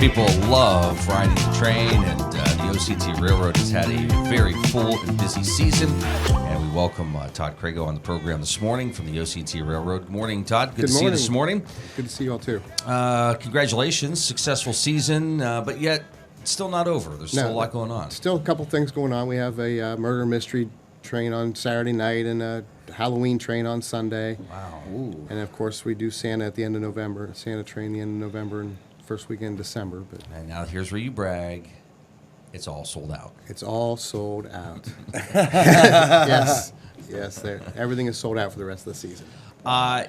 People love riding the train, and the OC&T Railroad has had a very full and busy season. And we welcome Todd Crago on the program this morning from the OC&T Railroad. Good morning, Todd. Good to see you this morning. Good to see you all, too. Congratulations. Successful season, but yet it's still not over. There's still a lot going on. Still a couple things going on. We have a murder mystery train on Saturday night and a Halloween train on Sunday. Wow. Ooh. And, of course, we do Santa at the end of November, Santa train the end of November and first weekend in December. And now here's where you brag. It's all sold out. It's all sold out. Yes. Everything is sold out for the rest of the season.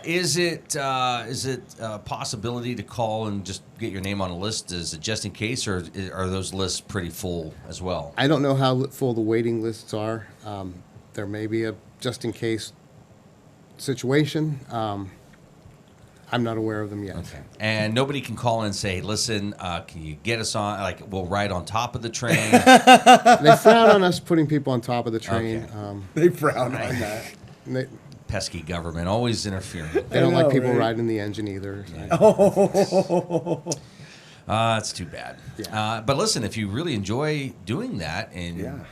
Is it a possibility to call and just get your name on a list? Is it just in case, or are those lists pretty full as well? I don't know how full the waiting lists are. There may be a just in case situation. I'm not aware of them yet. Okay. And nobody can call in and say, listen, can you get us on, like, we'll ride on top of the train? They frown on us putting people on top of the train. Okay. They frown on that. Pesky government, always interfering. They don't like people riding the engine either. Yeah. That's too bad. Yeah. But listen, if you really enjoy doing that, and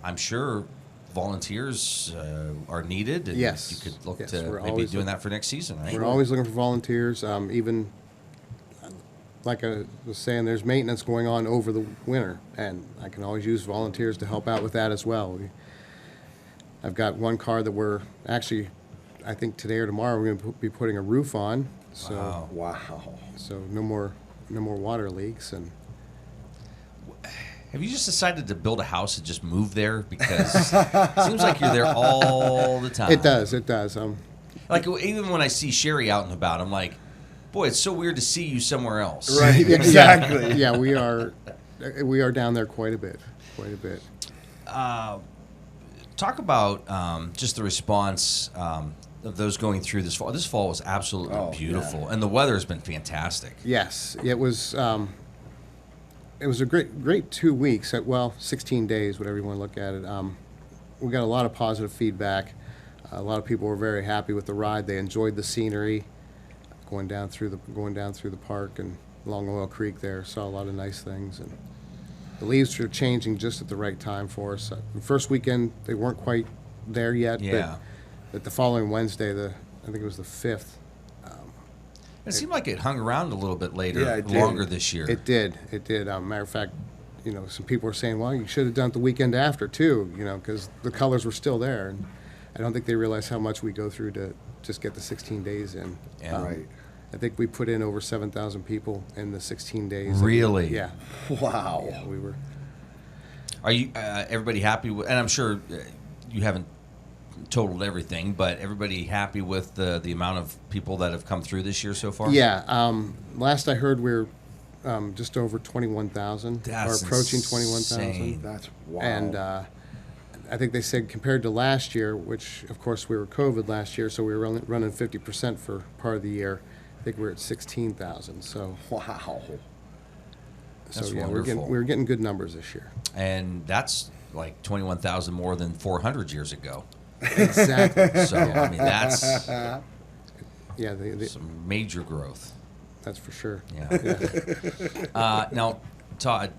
I'm sure volunteers are needed, and yes. you could look to maybe doing that for next season, right? We're always looking for volunteers. Even, like I was saying, there's maintenance going on over the winter, and I can always use volunteers to help out with that as well. I've got one car that we're actually, I think today or tomorrow, we're going to be putting a roof on. So, Wow. So no more water leaks. And have you just decided to build a house and just move there? Because it seems like you're there all the time. It does. Like, even when I see Sherry out and about, I'm like, boy, it's so weird to see you somewhere else. Right, exactly. Yeah, we are down there quite a bit. Talk about just the response of those going through this fall. This fall was absolutely beautiful, and the weather has been fantastic. Yes, it was. It was a great 2 weeks. 16 days, whatever you want to look at it. We got a lot of positive feedback. A lot of people were very happy with the ride. They enjoyed the scenery, going down through the park and along Oil Creek. There, saw a lot of nice things, and the leaves are changing just at the right time for us. The first weekend they weren't quite there yet. Yeah. But the following Wednesday, I think it was the 5th. It seemed like it hung around a little bit longer this year. It did. Matter of fact, some people were saying, well, you should have done it the weekend after, too, because the colors were still there. And I don't think they realize how much we go through to just get the 16 days in. Yeah. Right. I think we put in over 7,000 people in the 16 days. Really? Yeah. Wow. Yeah, we were. Are you everybody happy with, and I'm sure you haven't totaled everything, but everybody happy with the amount of people that have come through this year so far? Yeah. Last I heard, we're just over 21,000, or approaching 21,000. That's wow. And I think they said compared to last year, which of course we were COVID last year, so we were running 50% for part of the year. I think we're at 16,000. So wow. That's yeah, wonderful. we're getting good numbers this year. And that's like 21,000 more than 400 years ago. Exactly. So I mean, that's some major growth. That's for sure. Yeah. Now, Todd,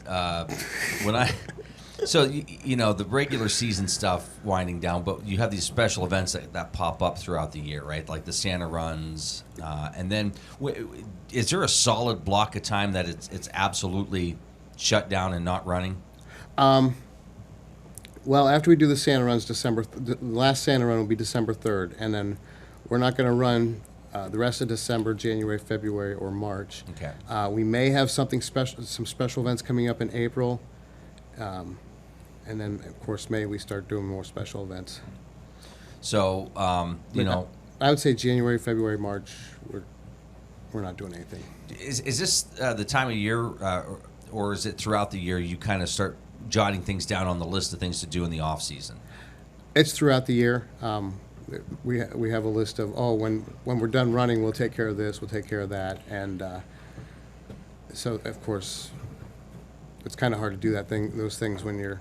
so the regular season stuff winding down, but you have these special events that pop up throughout the year, right? Like the Santa runs, and then is there a solid block of time that it's absolutely shut down and not running? Well, after we do the Santa runs, the last Santa run will be December 3rd, and then we're not going to run the rest of December, January, February, or March. Okay. We may have some special events coming up in April, and then of course May we start doing more special events. So I would say January, February, March, we're not doing anything. Is this the time of year, or is it throughout the year you kind of start jotting things down on the list of things to do in the off season? It's throughout the year. We have a list of when we're done running, we'll take care of this, we'll take care of that, and so of course it's kind of hard to do those things when you're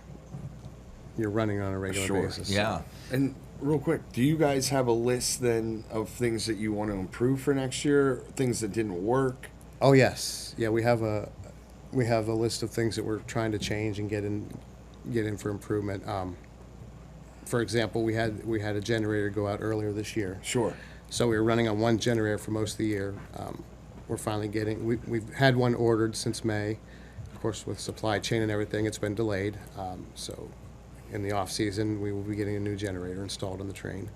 running on a regular basis. Yeah. And real quick, do you guys have a list then of things that you want to improve for next year, things that didn't work? Oh yes, yeah, we have a we have a list of things that we're trying to change and get in for improvement. For example, we had a generator go out earlier this year. Sure. So we were running on one generator for most of the year. We're finally we've had one ordered since May. Of course, with supply chain and everything, it's been delayed. So in the off season, we will be getting a new generator installed on the train.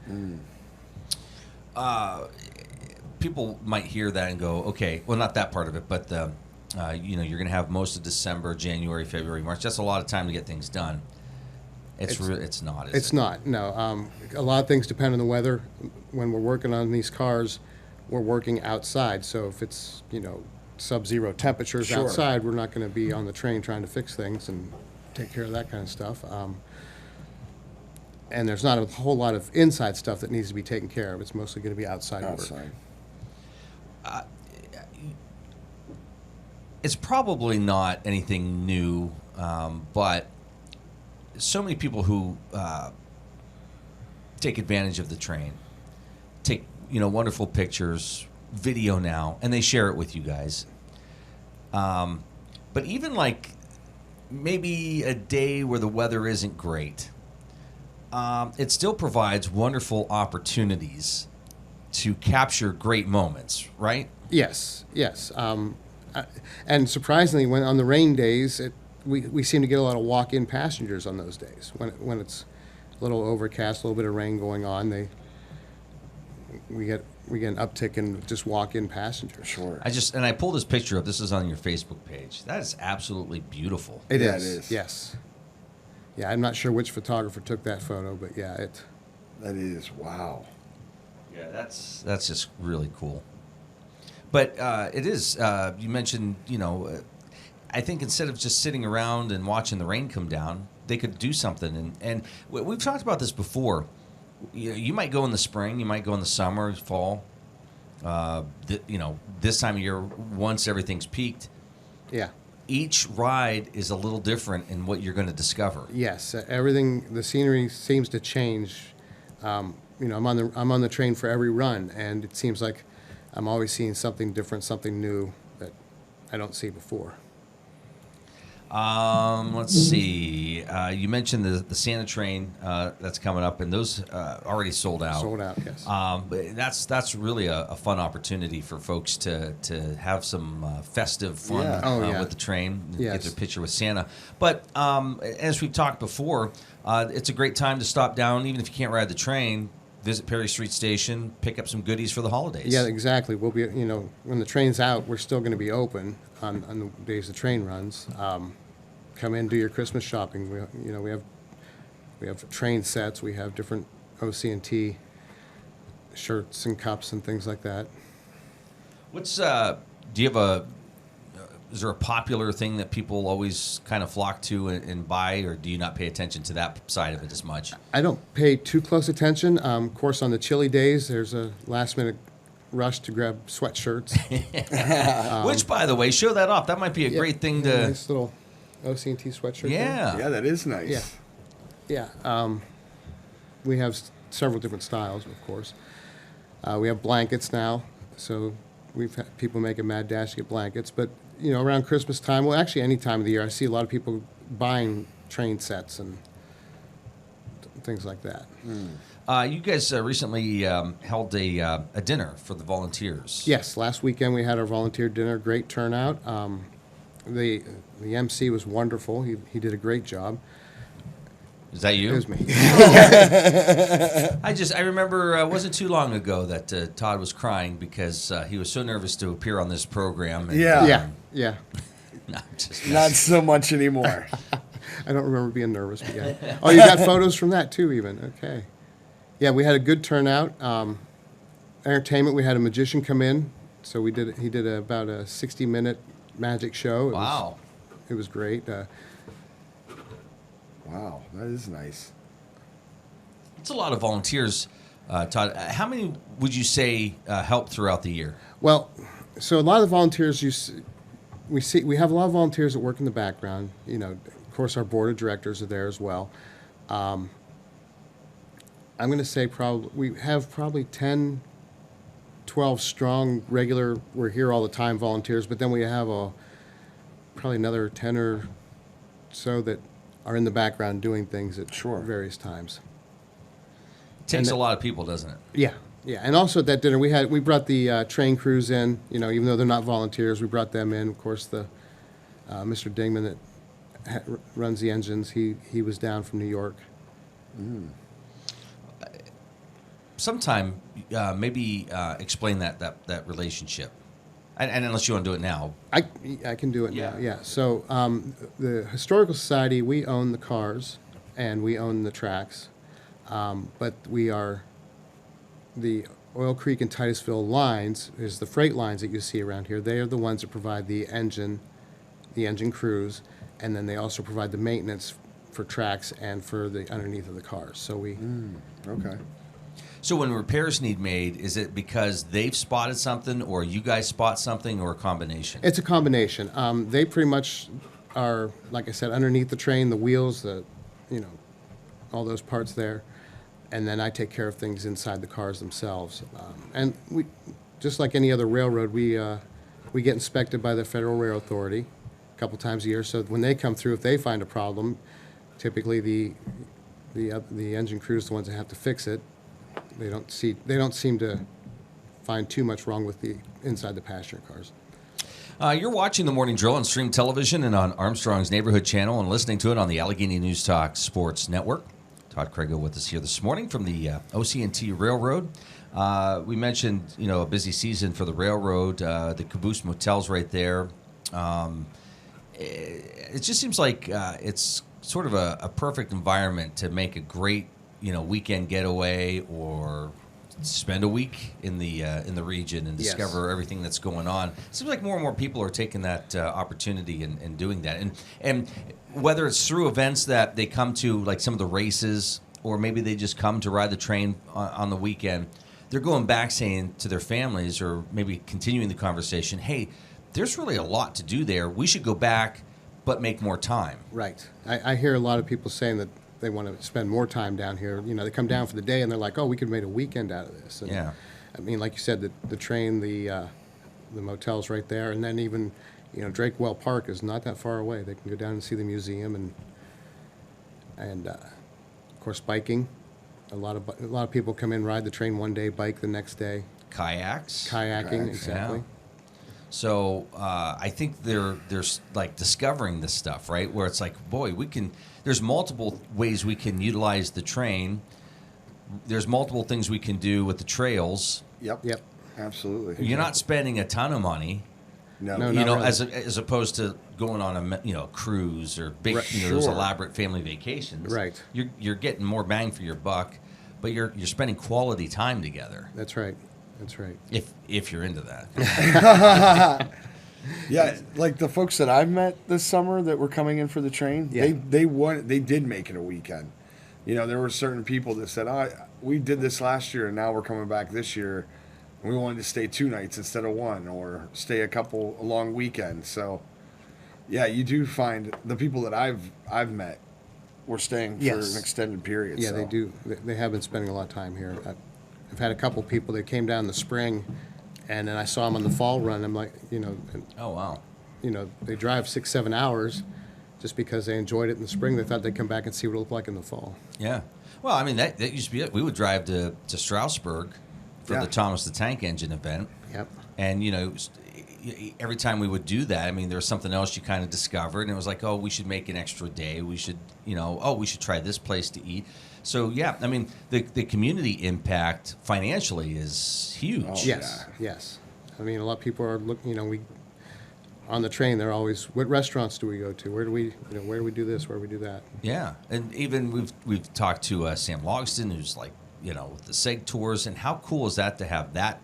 People might hear that and go, okay, well, not that part of it, but you're going to have most of December, January, February, March. That's a lot of time to get things done. It's not. It's not. No. A lot of things depend on the weather. When we're working on these cars, we're working outside. So if it's sub-zero temperatures Sure. outside, we're not going to be on the train trying to fix things and take care of that kind of stuff. And there's not a whole lot of inside stuff that needs to be taken care of. It's mostly going to be outside work. Outside. It's probably not anything new, but so many people who take advantage of the train take wonderful pictures, video now, and they share it with you guys. But even like maybe a day where the weather isn't great, it still provides wonderful opportunities to capture great moments, right? Yes. And surprisingly, when on the rain days, we seem to get a lot of walk-in passengers on those days. When it's a little overcast, a little bit of rain going on, we get an uptick in just walk-in passengers. Sure. I pulled this picture up. This is on your Facebook page. That is absolutely beautiful. It Yeah, is. it is. Yes. Yeah, I'm not sure which photographer took that photo, but yeah, That is, wow. Yeah, that's just really cool. But it is. You mentioned, I think instead of just sitting around and watching the rain come down, they could do something. And we've talked about this before. You might go in the spring, you might go in the summer, fall. This time of year, once everything's peaked, yeah. each ride is a little different in what you're going to discover. Yes, the scenery seems to change. I'm on the train for every run, and it seems like I'm always seeing something different, something new that I don't see before. Let's see. You mentioned the Santa train that's coming up, and those already sold out. Sold out, yes. But that's really a fun opportunity for folks to have some festive fun Yeah. Oh, yeah. with the train. Yes. Get their picture with Santa. But as we've talked before, it's a great time to stop down, even if you can't ride the train. Visit Perry Street Station, pick up some goodies for the holidays. Yeah, exactly. We'll be, when the train's out, we're still going to be open on the days the train runs. Come in, do your Christmas shopping. We have train sets. We have different OC&T shirts and cups and things like that. What's do you have is there a popular thing that people always kind of flock to and buy, or do you not pay attention to that side of it as much? I don't pay too close attention. Of course, on the chilly days, there's a last-minute rush to grab sweatshirts. Which, by the way, show that off. That might be a great thing to. Nice little OC&T sweatshirt. Yeah. Yeah, that is nice. Yeah. Yeah. We have several different styles, of course. We have blankets now, so we've had people make a mad dash to get blankets. But, around Christmas time, well, actually any time of the year, I see a lot of people buying train sets and things like that. You guys recently held a dinner for the volunteers. Yes, last weekend we had our volunteer dinner. Great turnout. The MC was wonderful. He did a great job. Is that you? It was me. I remember it wasn't too long ago that Todd was crying because he was so nervous to appear on this program. And, Yeah. Yeah. no, just Not so much anymore. I don't remember being nervous, but yeah. Oh, you got photos from that too, even. Okay. Yeah, we had a good turnout. Entertainment. We had a magician come in, so he did about a 60-minute magic show. Wow. It was great. Wow, that is nice. It's a lot of volunteers, Todd. How many would you say help throughout the year? Well, so a lot of the volunteers we have a lot of volunteers that work in the background. Of course, our board of directors are there as well. I'm going to say we have probably 10, 12 strong regular. We're here all the time volunteers, but then we have probably another 10 or so that are in the background doing things at Sure. various times. Takes And a lot of people, doesn't it? Yeah, yeah. And also at that dinner, we brought the train crews in, even though they're not volunteers, we brought them in. Of course, the Mr. Dingman that runs the engines, he was down from New York. Sometime, maybe explain that relationship. And unless you want to do it now. I can do it now, Yeah. yeah. So the Historical Society, we own the cars and we own the tracks, but we are the Oil Creek and Titusville lines is the freight lines that you see around here. They are the ones that provide the engine crews, and then they also provide the maintenance for tracks and for the underneath of the cars. So we Okay. So when repairs need made, is it because they've spotted something, or you guys spot something, or a combination? It's a combination. They pretty much are, like I said, underneath the train, the wheels, all those parts there, and then I take care of things inside the cars themselves. And we, just like any other railroad, we get inspected by the Federal Railroad Authority a couple times a year. So when they come through, if they find a problem, typically the engine crew is the ones that have to fix it. They don't seem to find too much wrong with the inside the passenger cars. You're watching the Morning Drill on Stream Television and on Armstrong's Neighborhood Channel, and listening to it on the Allegheny News Talk Sports Network. Todd Crago with us here this morning from the OC&T Railroad. We mentioned, a busy season for the railroad. The Caboose Motel's right there. It just seems like it's sort of a perfect environment to make a great, weekend getaway or spend a week in the region and Yes. discover everything that's going on. It seems like more and more people are taking that opportunity and doing that. And whether it's through events that they come to, like some of the races, or maybe they just come to ride the train on the weekend, they're going back saying to their families, or maybe continuing the conversation, hey, there's really a lot to do there. We should go back, but make more time. Right. I hear a lot of people saying that they want to spend more time down here. They come down for the day and they're like, oh, we could have made a weekend out of this. And, Yeah. I mean, like you said, the train, the motel's right there. And then even, Drakewell Park is not that far away. They can go down and see the museum and of course, biking. A lot of people come in, ride the train one day, bike the next day. Kayaks. Kayaking, exactly. Yeah. So I think they're like discovering this stuff, right? Where it's like, boy, there's multiple ways we can utilize the train. There's multiple things we can do with the trails. Yep. Yep. Absolutely. You're not spending a ton of money, No. No, you not know, really. as opposed to going on a cruise or big, Right. those Sure. elaborate family vacations. Right. You're getting more bang for your buck, but you're spending quality time together. That's right. That's right. If you're into that. Yeah, like the folks that I've met this summer that were coming in for the train, Yeah. they did make it a weekend. There were certain people that said, we did this last year and now we're coming back this year. And we wanted to stay 2 nights instead of 1, or stay a long weekend. So, yeah, you do find the people that I've met were staying for Yes. an extended period. Yeah, so. they do. They have been spending a lot of time here. I've had a couple people that came down in the spring, and then I saw them on the fall run. I'm like, Oh, wow. they drive 6-7 hours just because they enjoyed it in the spring. They thought they'd come back and see what it looked like in the fall. Yeah. Well, I mean, that used to be it. We would drive to Strasburg for Yeah. the Thomas the Tank Engine event. Yep. And, every time we would do that, I mean, there was something else you kind of discovered. And it was like, oh, we should make an extra day. We should, we should try this place to eat. So, yeah, I mean, the community impact financially is huge. Oh, Yes. yeah. Yes. I mean, a lot of people are looking. On the train, they're always, what restaurants do we go to? Where do we do this? Where do we do that? Yeah. And even we've talked to Sam Logston, who's like, with the SEG tours. And how cool is that to have that,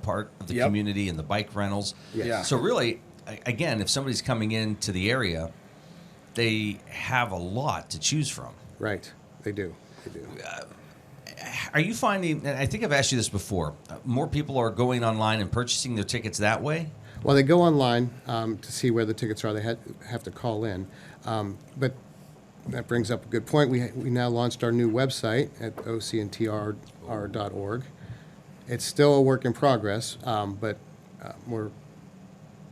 part of the Yep. community and the bike rentals? Yes. Yeah. So really, again, if somebody's coming into the area, they have a lot to choose from. Right. They do. They do. Are you finding, and I think I've asked you this before, more people are going online and purchasing their tickets that way? Well, they go online to see where the tickets are. They have to call in. But that brings up a good point. We now launched our new website at OC&TR.org. It's still a work in progress, but we're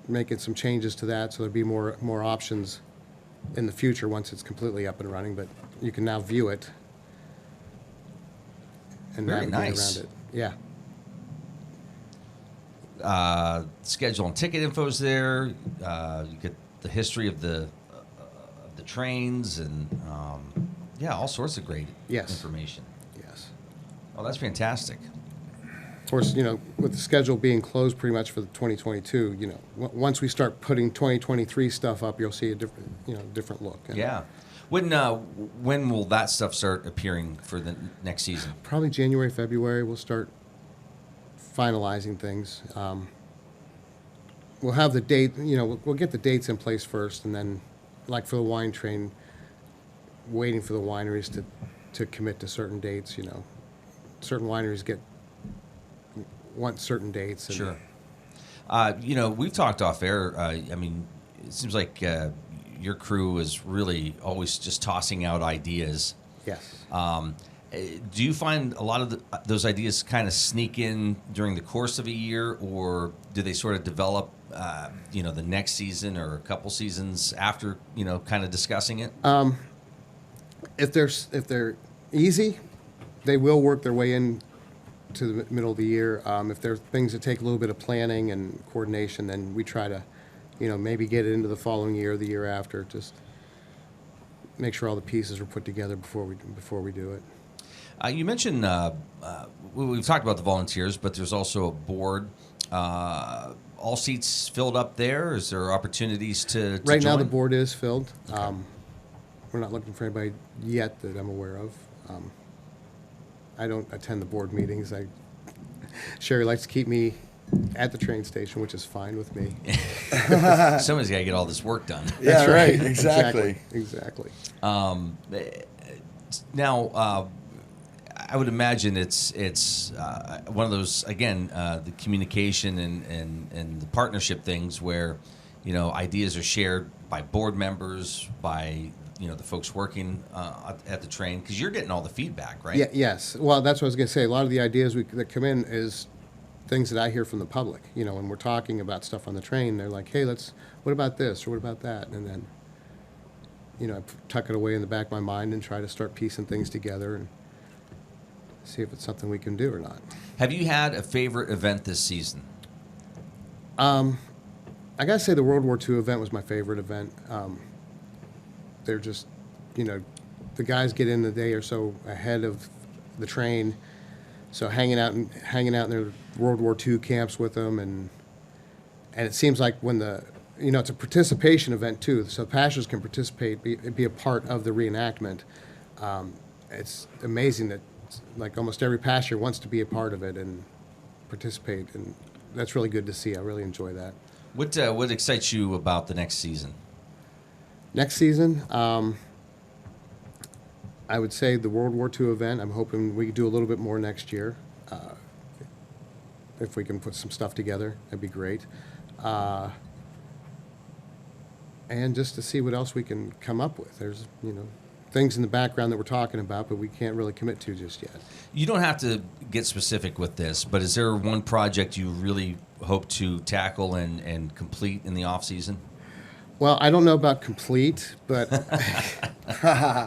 making some changes to that, so there'll be more options in the future once it's completely up and running. But you can now view it and Very navigate nice. around it. Yeah. Schedule and ticket info's there. You get the history of the trains and yeah, all sorts of great Yes. information. Yes. Oh, that's fantastic. Of course, with the schedule being closed pretty much for the 2022, once we start putting 2023 stuff up, you'll see a different look. And Yeah. When will that stuff start appearing for the next season? probably January, February, we'll start finalizing things. We'll have the date, we'll get the dates in place first, and then, like for the wine train, waiting for the wineries to commit to certain dates. Certain wineries want certain dates. And Sure. We've talked off air. I mean, it seems like your crew is really always just tossing out ideas. Yes. Do you find a lot of those ideas kind of sneak in during the course of a year, or do they sort of develop, the next season or a couple seasons after, kind of discussing it? If they're easy, they will work their way in to the middle of the year. If there are things that take a little bit of planning and coordination, then we try to, maybe get it into the following year, the year after. Just make sure all the pieces are put together before we do it. You mentioned we've talked about the volunteers, but there's also a board. All seats filled up there? Is there opportunities to Right now, join? the board is filled. Okay. We're not looking for anybody yet that I'm aware of. I don't attend the board meetings. Sherry likes to keep me at the train station, which is fine with me. Somebody's got to get all this work done. Yeah, That's right. Exactly. Exactly. Now, I would imagine it's one of those, again, the communication and the partnership things where, ideas are shared by board members, by, the folks working at the train, because you're getting all the feedback, right? Yeah, yes. Well, that's what I was going to say. A lot of the ideas that come in is things that I hear from the public. When we're talking about stuff on the train, they're like, hey, what about this or what about that? And then, I tuck it away in the back of my mind and try to start piecing things together and see if it's something we can do or not. Have you had a favorite event this season? I got to say the World War II event was my favorite event. They're just, the guys get in the day or so ahead of the train, so hanging out in their World War II camps with them, and it seems like when it's a participation event too, so passengers can participate, be a part of the reenactment. It's amazing that like almost every passenger wants to be a part of it and participate, and that's really good to see. I really enjoy that. What excites you about the next season? Next season, I would say the World War II event. I'm hoping we do a little bit more next year. If we can put some stuff together, that'd be great. And just to see what else we can come up with. There's, things in the background that we're talking about, but we can't really commit to just yet. You don't have to get specific with this, but is there one project you really hope to tackle and complete in the off season? Well, I don't know about complete, but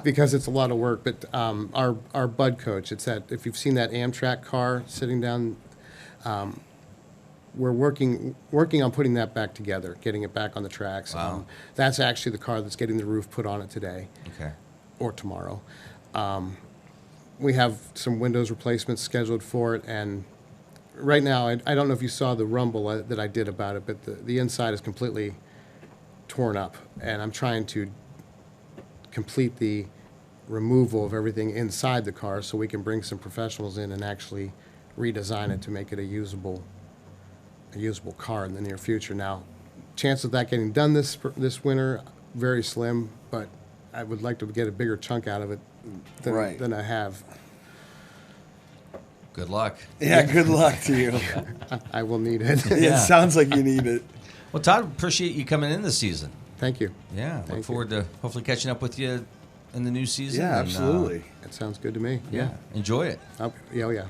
because it's a lot of work. But our Bud coach, if you've seen that Amtrak car sitting down, we're working on putting that back together, getting it back on the tracks. Wow. That's actually the car that's getting the roof put on it today. Okay. Or tomorrow. We have some windows replacements scheduled for it, and right now, I don't know if you saw the rumble that I did about it, but the inside is completely torn up, and I'm trying to complete the removal of everything inside the car so we can bring some professionals in and actually redesign it to make it a usable car in the near future. Now, chance of that getting done this winter, very slim, but I would like to get a bigger chunk out of it than I have. Good luck. Yeah, good luck to you. I will need it. It sounds like you need it. Well, Todd, appreciate you coming in this season. Thank you. Yeah, look Thank you. forward to hopefully catching up with you in the new season. Yeah, and, absolutely. That sounds good to me. yeah, enjoy it. Oh, yeah.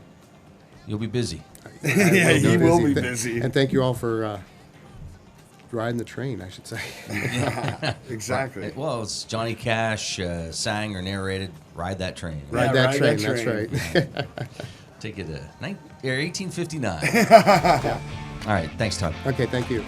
You'll be busy. Yeah, he will be Th- busy. And thank you all for riding the train, I should say. Exactly. Well, it's Johnny Cash sang or narrated "Ride That Train." Ride Yeah, that ride train, that that's train. right. Take it to 1859. All right, thanks, Todd. Okay, thank you.